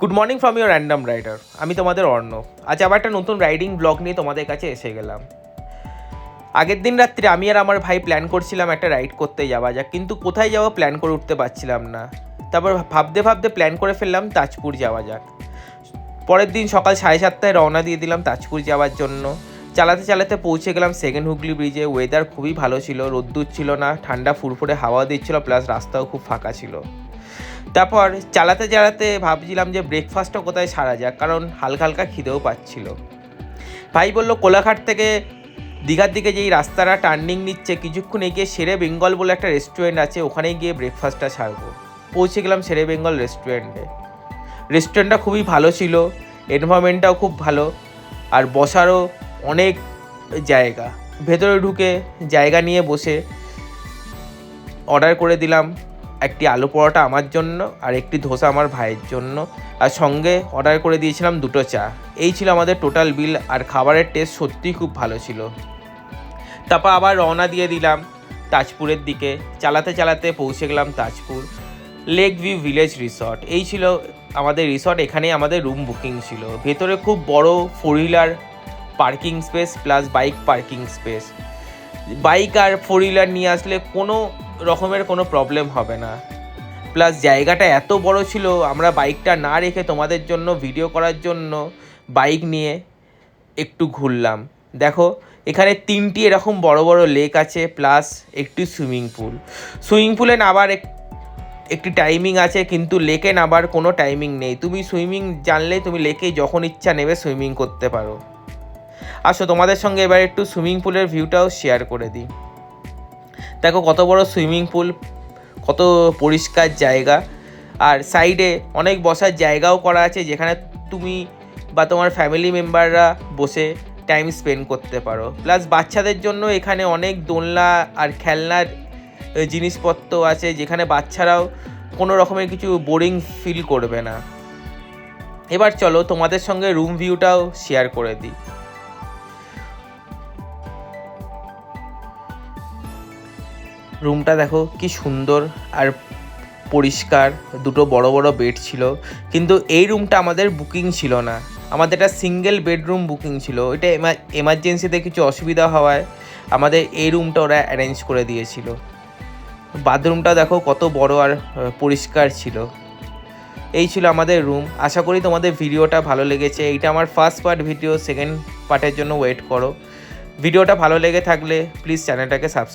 Good morning from your random rider. আমি তোমাদের অর্ণব। আজ আবার একটা নতুন রাইডিং ব্লগ নিয়ে তোমাদের কাছে এসে গেলাম। আগের দিন রাত্রে আমি আর আমার ভাই প্ল্যান করছিলাম একটা রাইড করতে যাওয়া যাক, কিন্তু কোথায় যাওয়া প্ল্যান করে উঠতে পারছিলাম না। তারপর ভাবতে ভাবতে প্ল্যান করে ফেললাম তাজপুর যাওয়া যাক। পরের দিন সকাল 7:30 রওনা দিয়ে দিলাম তাজপুর যাওয়ার জন্য। চালাতে চালাতে পৌঁছে গেলাম সেকেন্ড হুগলি ব্রিজে। ওয়েদার খুবই ভালো ছিল, রোদ্দুর ছিল না, ঠান্ডা ফুরফুরে হাওয়া দিচ্ছিল, প্লাস রাস্তাও খুব ফাঁকা ছিল। তারপর চালাতে চালাতে ভাবছিলাম যে ব্রেকফাস্টটা কোথায় সারা যাক, কারণ হালকা হালকা খিদেও পাচ্ছিল। ভাই বললো কোলাঘাট থেকে দীঘার দিকে যেই রাস্তাটা টার্নিং নিচ্ছে কিছুক্ষণ এগিয়ে শেরে বেঙ্গল বলে একটা রেস্টুরেন্ট আছে, ওখানে গিয়ে ব্রেকফাস্টটা সারবো। পৌঁছে গেলাম শেরে বেঙ্গল রেস্টুরেন্টে। রেস্টুরেন্টটা খুবই ভালো ছিল, এনভায়রনমেন্টটাও খুব ভালো, আর বসারও অনেক জায়গা। ভেতরে ঢুকে জায়গা নিয়ে বসে অর্ডার করে দিলাম একটি আলু পরোটা আমার জন্য আর একটি ধোসা আমার ভাইয়ের জন্য, আর সঙ্গে অর্ডার করে দিয়েছিলাম 2টো চা। এই ছিল আমাদের টোটাল বিল, আর খাবারের টেস্ট সত্যিই খুব ভালো ছিল। তারপর আবার রওনা দিয়ে দিলাম তাজপুরের দিকে। চালাতে চালাতে পৌঁছে গেলাম Tajpur lake view village resort. এই ছিল আমাদের রিসর্ট, এখানেই আমাদের রুম বুকিং ছিল। ভেতরে খুব বড় 4 wheeler parking space plus bike parking space. Bike আর 4 হুইলার নিয়ে আসলে কোনো রকমের কোনো প্রবলেম হবে না। প্লাস জায়গাটা এত বড় ছিল, আমরা বাইকটা না রেখে তোমাদের জন্য ভিডিও করার জন্য বাইক নিয়ে একটু ঘুরলাম। দেখো এখানে 3টি এরকম বড় বড় লেক আছে, প্লাস একটি সুইমিং পুল। সুইমিং পুলে নামার একটি টাইমিং আছে, কিন্তু লেকে নামার কোনো টাইমিং নেই। তুমি সুইমিং জানলে তুমি লেকে যখন ইচ্ছা নেবে সুইমিং করতে পারো। আসো তোমাদের সঙ্গে এবার একটু সুইমিং পুলের ভিউটাও শেয়ার করে দিই। দেখো কত বড় সুইমিং পুল, কত পরিষ্কার জায়গা, আর সাইডে অনেক বসার জায়গাও করা আছে, যেখানে তুমি বা তোমার ফ্যামিলি মেম্বাররা বসে টাইম স্পেন্ড করতে পারো। প্লাস বাচ্চাদের জন্য এখানে অনেক দোলনা আর খেলনার জিনিসপত্র আছে, যেখানে বাচ্চারাও কোনো রকমের কিছু বোরিং ফিল করবে না। এবার চলো তোমাদের সঙ্গে রুম ভিউটাও শেয়ার করে দিই। রুমটা দেখো কি সুন্দর আর পরিষ্কার, 2টো বড় বড় বেড ছিল। কিন্তু এই রুমটা আমাদের বুকিং ছিল না, আমাদের একটা সিঙ্গেল বেডরুম বুকিং ছিল। এটা এমার্জেন্সিতে কিছু অসুবিধা হওয়ায় আমাদের এই রুমটা ওরা অ্যারেঞ্জ করে দিয়েছিল। বাথরুমটা দেখো কত বড় আর পরিষ্কার ছিল। এই ছিল আমাদের রুম। আশা করি তোমাদের ভিডিওটা ভালো লেগেছে। এইটা আমার ফার্স্ট পার্ট ভিডিও, সেকেন্ড পার্টের জন্য ওয়েট করো। ভিডিওটা ভালো লেগে থাকলে প্লিজ চ্যানেলটাকে সাবস্ক্রাইব